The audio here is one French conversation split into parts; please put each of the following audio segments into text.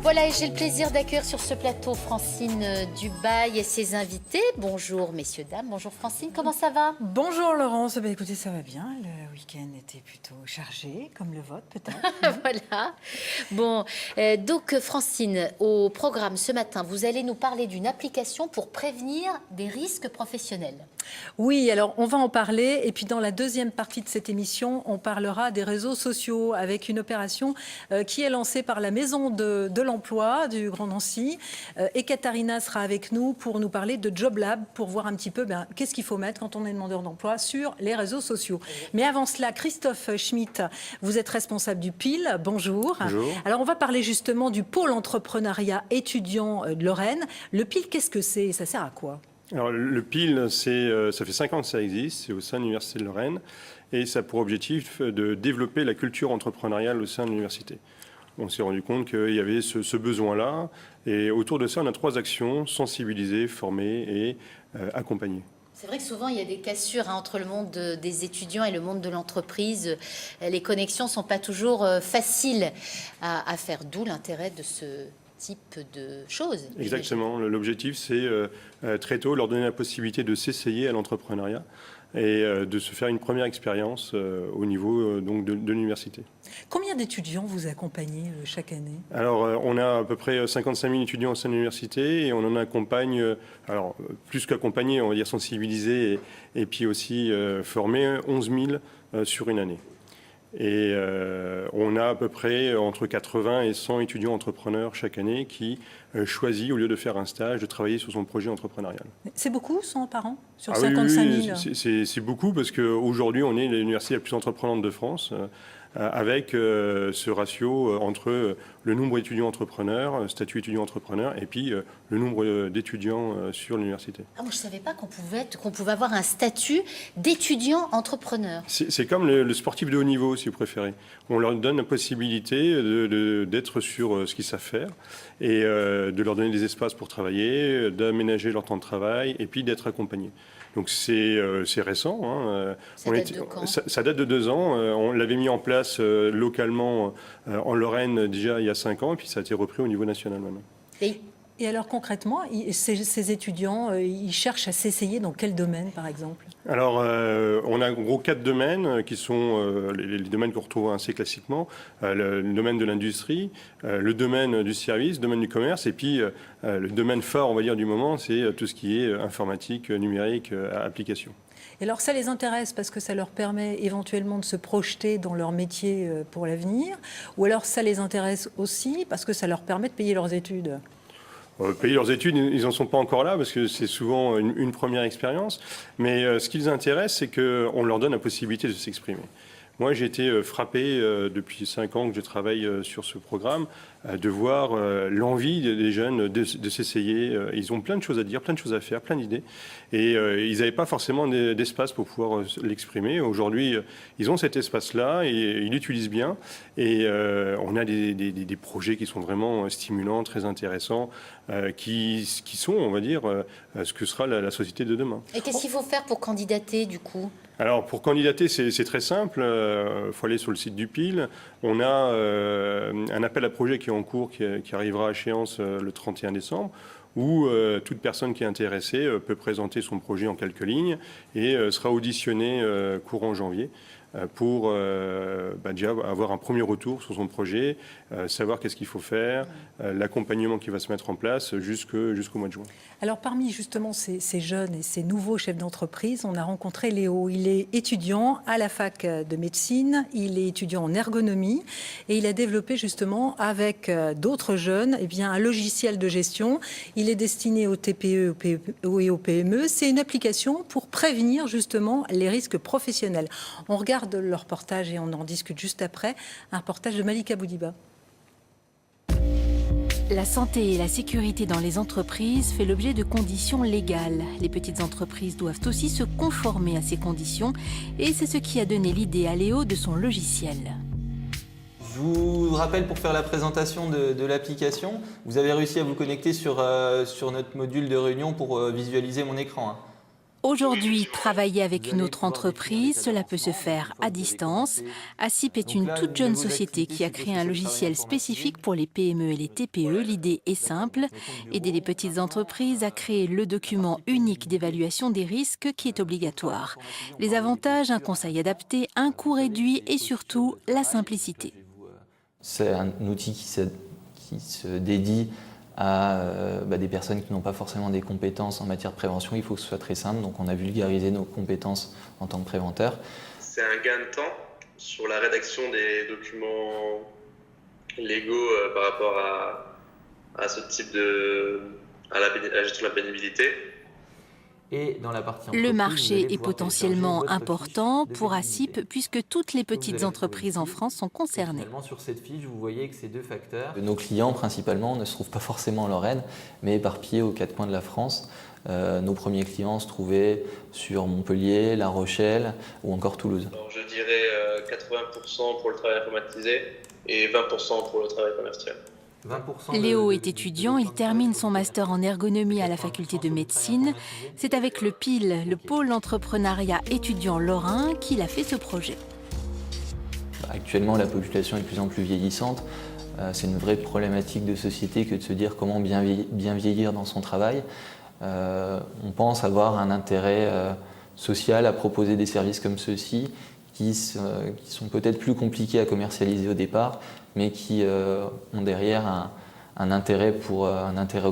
Voilà, et j'ai le plaisir d'accueillir sur ce plateau Francine Dubail et ses invités. Bonjour messieurs, dames. Bonjour Francine, comment ça va? Bonjour Laurence, écoutez, ça va bien. Le week-end était plutôt chargé, comme le vôtre peut-être. Voilà. Bon, donc Francine, au programme ce matin, vous allez nous parler d'une application pour prévenir des risques professionnels. Oui, alors on va en parler. Et puis dans la deuxième partie de cette émission, on parlera des réseaux sociaux avec une opération qui est lancée par la Maison de l'Emploi du Grand Nancy. Et Katharina sera avec nous pour nous parler de Job Lab, pour voir un petit peu qu'est-ce qu'il faut mettre quand on est demandeur d'emploi sur les réseaux sociaux. Mais avant cela, Christophe Schmitt, vous êtes responsable du PIL. Bonjour. Bonjour. Alors on va parler justement du pôle entrepreneuriat étudiant de Lorraine. Le PIL, qu'est-ce que c'est et ça sert à quoi ? Alors, le PIL, ça fait 5 ans que ça existe, c'est au sein de l'Université de Lorraine, et ça a pour objectif de développer la culture entrepreneuriale au sein de l'université. On s'est rendu compte qu'il y avait ce besoin-là, et autour de ça, on a 3 actions: sensibiliser, former et accompagner. C'est vrai que souvent, il y a des cassures entre le monde des étudiants et le monde de l'entreprise. Les connexions ne sont pas toujours faciles à faire, d'où l'intérêt de ce type de choses. Exactement. L'objectif, c'est très tôt leur donner la possibilité de s'essayer à l'entrepreneuriat et de se faire une première expérience au niveau donc de l'université. Combien d'étudiants vous accompagnez chaque année ? Alors, on a à peu près 55 000 étudiants au sein de l'université et on en accompagne, alors plus qu'accompagner, on va dire sensibiliser et puis aussi former 11 000 sur une année. Et on a à peu près entre 80 et 100 étudiants entrepreneurs chaque année qui choisissent, au lieu de faire un stage, de travailler sur son projet entrepreneurial. C'est beaucoup, 100 par an, sur 55 000 ? Oui, c'est beaucoup parce qu'aujourd'hui, on est l'université la plus entreprenante de France, avec ce ratio entre le nombre d'étudiants entrepreneurs, statut étudiant entrepreneur, et puis le nombre d'étudiants sur l'université. Ah, moi, je ne savais pas qu'on pouvait avoir un statut d'étudiant entrepreneur. C'est comme le sportif de haut niveau, si vous préférez. On leur donne la possibilité d'être sur ce qu'ils savent faire et de leur donner des espaces pour travailler, d'aménager leur temps de travail et puis d'être accompagnés. Donc c'est récent. Hein. Ça date de quand ? Ça date de 2 ans. On l'avait mis en place localement en Lorraine déjà il y a 5 ans et puis ça a été repris au niveau national maintenant. Et alors concrètement, ces étudiants, ils cherchent à s'essayer dans quel domaine par exemple ? Alors, on a en gros 4 domaines qui sont les domaines qu'on retrouve assez classiquement. Le domaine de l'industrie, le domaine du service, le domaine du commerce, et puis le domaine phare, on va dire, du moment, c'est tout ce qui est informatique, numérique, application. Et alors ça les intéresse parce que ça leur permet éventuellement de se projeter dans leur métier pour l'avenir, ou alors ça les intéresse aussi parce que ça leur permet de payer leurs études ? Payer leurs études, ils n'en sont pas encore là parce que c'est souvent une première expérience. Mais ce qui les intéresse, c'est qu'on leur donne la possibilité de s'exprimer. Moi, j'ai été frappé depuis 5 ans que je travaille sur ce programme de voir l'envie des jeunes de s'essayer. Ils ont plein de choses à dire, plein de choses à faire, plein d'idées. Et ils n'avaient pas forcément d'espace pour pouvoir l'exprimer. Aujourd'hui, ils ont cet espace-là et ils l'utilisent bien. Et on a des projets qui sont vraiment stimulants, très intéressants, qui sont, on va dire, ce que sera la société de demain. Et qu'est-ce qu'il faut faire pour candidater, du coup ? Alors, pour candidater, c'est très simple. Il faut aller sur le site du PIL. On a un appel à projet qui est en cours, qui arrivera à échéance le 31 décembre, où toute personne qui est intéressée peut présenter son projet en quelques lignes et sera auditionnée courant janvier pour déjà avoir un premier retour sur son projet, savoir qu'est-ce qu'il faut faire, l'accompagnement qui va se mettre en place jusqu'au mois de juin. Alors parmi justement ces jeunes et ces nouveaux chefs d'entreprise, on a rencontré Léo. Il est étudiant à la fac de médecine, il est étudiant en ergonomie et il a développé justement avec d'autres jeunes un logiciel de gestion. Il est destiné aux TPE et aux PME. C'est une application pour prévenir justement les risques professionnels. On regarde le reportage et on en discute juste après, un reportage de Malika Boudiba. La santé et la sécurité dans les entreprises fait l'objet de conditions légales. Les petites entreprises doivent aussi se conformer à ces conditions et c'est ce qui a donné l'idée à Léo de son logiciel. Je vous rappelle, pour faire la présentation de l'application, vous avez réussi à vous connecter sur notre module de réunion pour visualiser mon écran. Aujourd'hui, travailler avec une autre entreprise, cela peut se faire à distance. ASIP est une toute jeune société qui a créé un logiciel spécifique pour les PME et les TPE. L'idée est simple, aider les petites entreprises à créer le document unique d'évaluation des risques qui est obligatoire. Les avantages, un conseil adapté, un coût réduit et surtout la simplicité. C'est un outil qui se dédie à des personnes qui n'ont pas forcément des compétences en matière de prévention. Il faut que ce soit très simple, donc on a vulgarisé nos compétences en tant que préventeur. C'est un gain de temps sur la rédaction des documents légaux par rapport à ce type à la gestion de la pénibilité. Et dans la partie Le marché est potentiellement important pour ASIP puisque toutes les petites entreprises en France sont concernées. Finalement, sur cette fiche, vous voyez que ces deux facteurs. Nos clients, principalement, ne se trouvent pas forcément en Lorraine, mais éparpillés aux quatre coins de la France. Nos premiers clients se trouvaient sur Montpellier, La Rochelle ou encore Toulouse. Alors, je dirais 80% pour le travail informatisé et 20% pour le travail commercial. Léo est étudiant, il termine son master en ergonomie à la faculté de médecine. C'est avec le PIL, le pôle entrepreneuriat étudiant lorrain, qu'il a fait ce projet. Actuellement, la population est de plus en plus vieillissante. C'est une vraie problématique de société que de se dire comment bien vieillir dans son travail. On pense avoir un intérêt social à proposer des services comme ceux-ci qui sont peut-être plus compliqués à commercialiser au départ, mais qui ont derrière un intérêt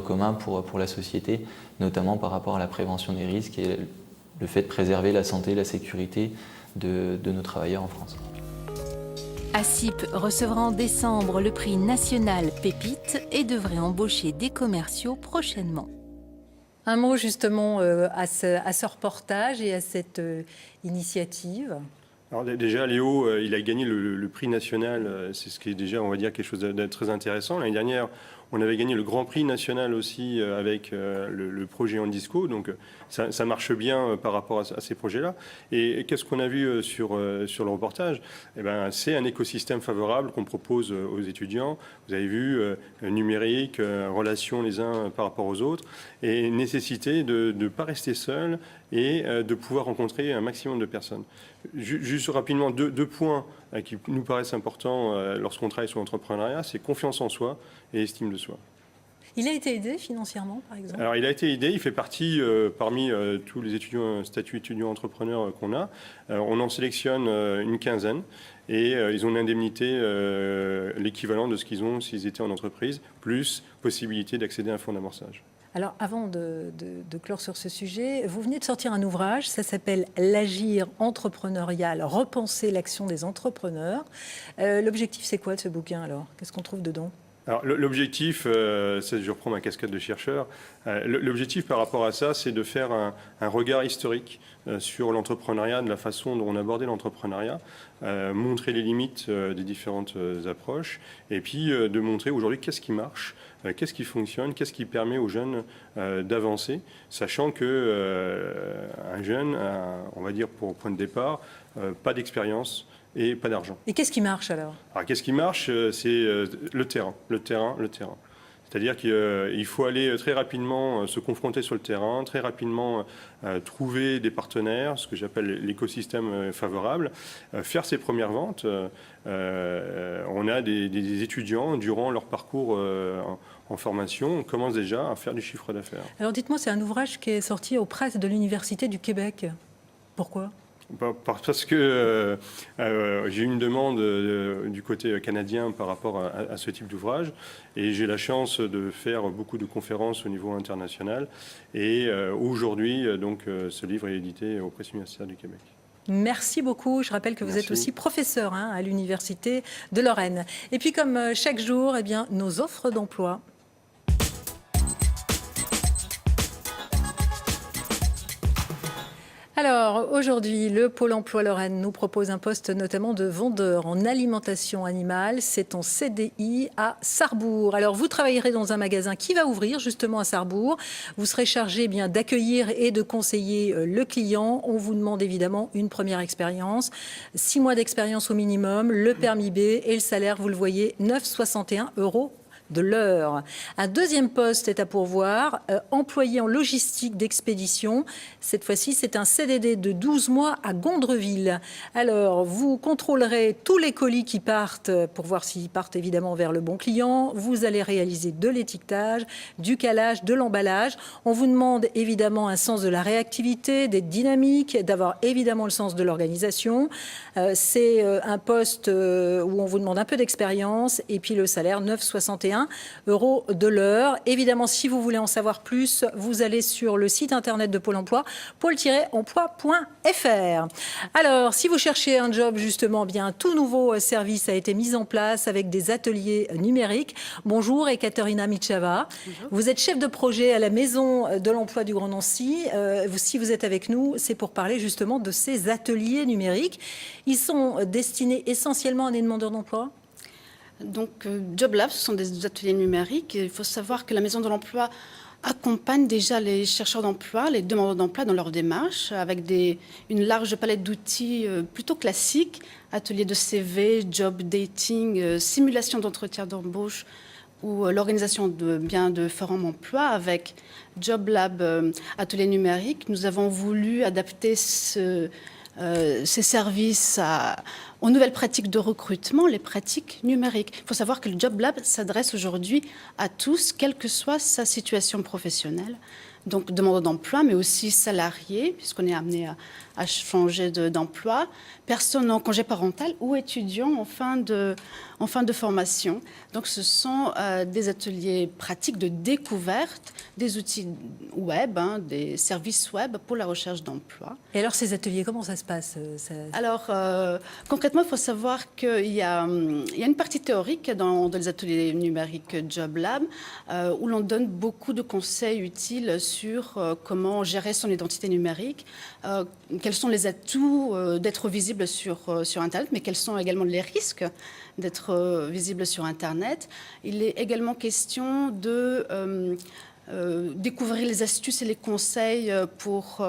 commun pour la société, notamment par rapport à la prévention des risques et le fait de préserver la santé et la sécurité de nos travailleurs en France. ASIP recevra en décembre le prix national Pépite et devrait embaucher des commerciaux prochainement. Un mot justement à ce reportage et à cette initiative. Alors déjà, Léo, il a gagné le prix national. C'est ce qui est déjà, on va dire, quelque chose de très intéressant. L'année dernière, on avait gagné le Grand Prix national aussi avec le projet Handisco. Donc ça marche bien par rapport à ces projets-là. Et qu'est-ce qu'on a vu sur le reportage? C'est un écosystème favorable qu'on propose aux étudiants. Vous avez vu numérique, relations les uns par rapport aux autres, et nécessité de ne pas rester seul et de pouvoir rencontrer un maximum de personnes. Juste rapidement, deux points qui nous paraissent importants lorsqu'on travaille sur l'entrepreneuriat, c'est confiance en soi et estime de soi. Il a été aidé financièrement, par exemple? Alors, il a été aidé, il fait partie parmi tous les étudiants, statut étudiant-entrepreneur qu'on a. On en sélectionne une quinzaine et ils ont une indemnité l'équivalent de ce qu'ils ont s'ils étaient en entreprise, plus possibilité d'accéder à un fonds d'amorçage. Alors, avant de clore sur ce sujet, vous venez de sortir un ouvrage, ça s'appelle « L'agir entrepreneurial, repenser l'action des entrepreneurs ». L'objectif, c'est quoi de ce bouquin, alors? Qu'est-ce qu'on trouve dedans? Alors, l'objectif, je reprends ma casquette de chercheur, l'objectif par rapport à ça, c'est de faire un regard historique sur l'entrepreneuriat, de la façon dont on abordait l'entrepreneuriat, montrer les limites des différentes approches, et puis de montrer aujourd'hui qu'est-ce qui marche, qu'est-ce qui fonctionne, qu'est-ce qui permet aux jeunes d'avancer, sachant qu'un jeune, on va dire pour point de départ, pas d'expérience, et pas d'argent. Et qu'est-ce qui marche alors? Alors qu'est-ce qui marche? C'est le terrain. C'est-à-dire qu'il faut aller très rapidement se confronter sur le terrain, très rapidement trouver des partenaires, ce que j'appelle l'écosystème favorable, faire ses premières ventes. On a des étudiants, durant leur parcours en formation, on commence déjà à faire du chiffre d'affaires. Alors dites-moi, c'est un ouvrage qui est sorti aux presses de l'Université du Québec. Pourquoi? Parce que j'ai eu une demande du côté canadien par rapport à ce type d'ouvrage, et j'ai la chance de faire beaucoup de conférences au niveau international. Et aujourd'hui, ce livre est édité aux presses universitaires du Québec. Merci beaucoup. Je rappelle que vous êtes aussi professeur à l'Université de Lorraine. Et puis, comme chaque jour, nos offres d'emploi. Alors, aujourd'hui, le Pôle emploi Lorraine nous propose un poste notamment de vendeur en alimentation animale. C'est en CDI à Sarrebourg. Alors, vous travaillerez dans un magasin qui va ouvrir justement à Sarrebourg. Vous serez chargé d'accueillir et de conseiller le client. On vous demande évidemment une première expérience, 6 mois d'expérience au minimum, le permis B et le salaire, vous le voyez, 9,61 € de l'heure. Un deuxième poste est à pourvoir, employé en logistique d'expédition. Cette fois-ci, c'est un CDD de 12 mois à Gondreville. Alors, vous contrôlerez tous les colis qui partent pour voir s'ils partent évidemment vers le bon client. Vous allez réaliser de l'étiquetage, du calage, de l'emballage. On vous demande évidemment un sens de la réactivité, d'être dynamique, d'avoir évidemment le sens de l'organisation. C'est un poste où on vous demande un peu d'expérience et puis le salaire 9,61 € de l'heure. Évidemment, si vous voulez en savoir plus, vous allez sur le site internet de Pôle emploi, pôle-emploi.fr. Alors, si vous cherchez un job, justement, bien, un tout nouveau service a été mis en place avec des ateliers numériques. Bonjour, Ekaterina Michava. Bonjour. Vous êtes chef de projet à la Maison de l'Emploi du Grand Nancy. Si vous êtes avec nous, c'est pour parler justement de ces ateliers numériques. Ils sont destinés essentiellement à des demandeurs d'emploi ? Donc, JobLab, ce sont des ateliers numériques. Il faut savoir que la Maison de l'Emploi accompagne déjà les chercheurs d'emploi, les demandeurs d'emploi dans leur démarche, avec une large palette d'outils plutôt classiques, ateliers de CV, job dating, simulation d'entretien d'embauche ou l'organisation de forums emploi. Avec JobLab, atelier numérique, nous avons voulu adapter ces services aux nouvelles pratiques de recrutement, les pratiques numériques. Il faut savoir que le JobLab s'adresse aujourd'hui à tous, quelle que soit sa situation professionnelle. Donc demandeurs d'emploi, mais aussi salariés, puisqu'on est amené à changer d'emploi, personnes en congé parental ou étudiants en fin de formation. Donc ce sont des ateliers pratiques de découverte des outils web, des services web pour la recherche d'emploi. Et alors ces ateliers, comment ça se passe Alors concrètement, il faut savoir qu'il y a une partie théorique dans les ateliers numériques JobLab où l'on donne beaucoup de conseils utiles sur comment gérer son identité numérique, quels sont les atouts d'être visible sur Internet, mais quels sont également les risques d'être visible sur Internet. Il est également question de découvrir les astuces et les conseils pour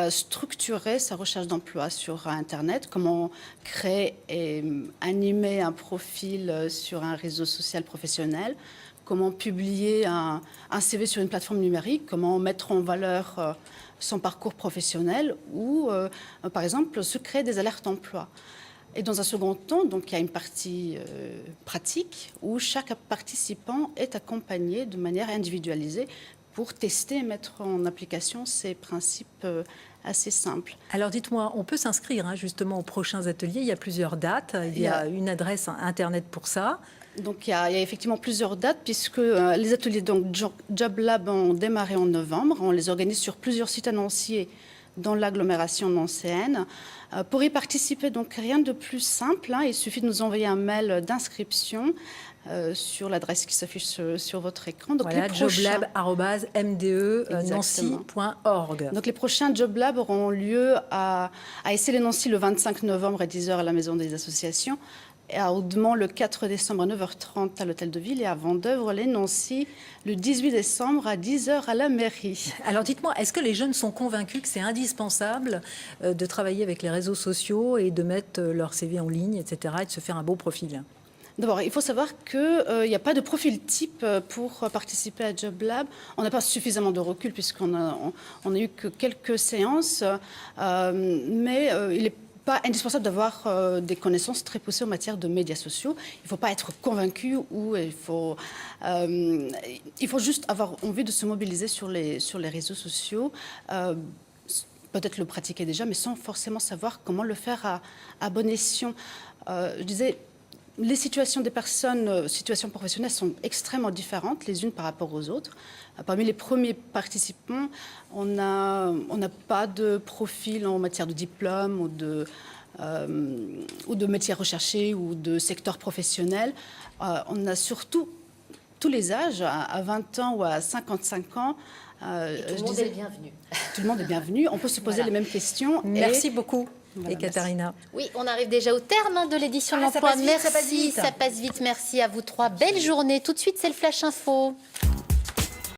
structurer sa recherche d'emploi sur Internet, comment créer et animer un profil sur un réseau social professionnel, comment publier un CV sur une plateforme numérique, comment mettre en valeur son parcours professionnel ou, par exemple, se créer des alertes emploi. Et dans un second temps, donc, il y a une partie pratique où chaque participant est accompagné de manière individualisée pour tester et mettre en application ces principes assez simples. Alors dites-moi, on peut s'inscrire justement aux prochains ateliers. Il y a plusieurs dates. Il y a une adresse Internet pour ça. Donc il y a effectivement plusieurs dates puisque les ateliers donc, JobLab ont démarré en novembre. On les organise sur plusieurs sites annonciés dans l'agglomération nancéenne. Pour y participer, donc rien de plus simple. Il suffit de nous envoyer un mail d'inscription sur l'adresse qui s'affiche sur votre écran. Donc voilà, joblab@mde-nancy.org. Donc les prochains JobLab auront lieu à Essey-les-Nancy le 25 novembre à 10h à la Maison des Associations, et à Audemont le 4 décembre à 9h30 à l'Hôtel de Ville et à Vendeuvre-les-Nancy le 18 décembre à 10h à la mairie. Alors dites-moi, est-ce que les jeunes sont convaincus que c'est indispensable de travailler avec les réseaux sociaux et de mettre leur CV en ligne, etc., et de se faire un beau profil ? D'abord, il faut savoir qu'il n'y a pas de profil type pour participer à JobLab. On n'a pas suffisamment de recul puisqu'on n'a eu que quelques séances, mais il est pas indispensable d'avoir des connaissances très poussées en matière de médias sociaux. Il ne faut pas être convaincu ou il faut juste avoir envie de se mobiliser sur les réseaux sociaux. Peut-être le pratiquer déjà, mais sans forcément savoir comment le faire à bon escient. Je disais, les situations des personnes, situations professionnelles, sont extrêmement différentes les unes par rapport aux autres. Parmi les premiers participants, on n'a pas de profil en matière de diplôme ou de métiers recherchés ou de secteur professionnel. On a surtout tous les âges, à 20 ans ou à 55 ans. Tout le monde est bienvenu. Tout le monde est bienvenu. On peut se poser les mêmes questions. Merci beaucoup. Voilà, et Katharina. Oui, on arrive déjà au terme de l'édition de l'emploi. Merci, ça passe vite. Merci à vous trois. Belle journée. Tout de suite, c'est le Flash Info.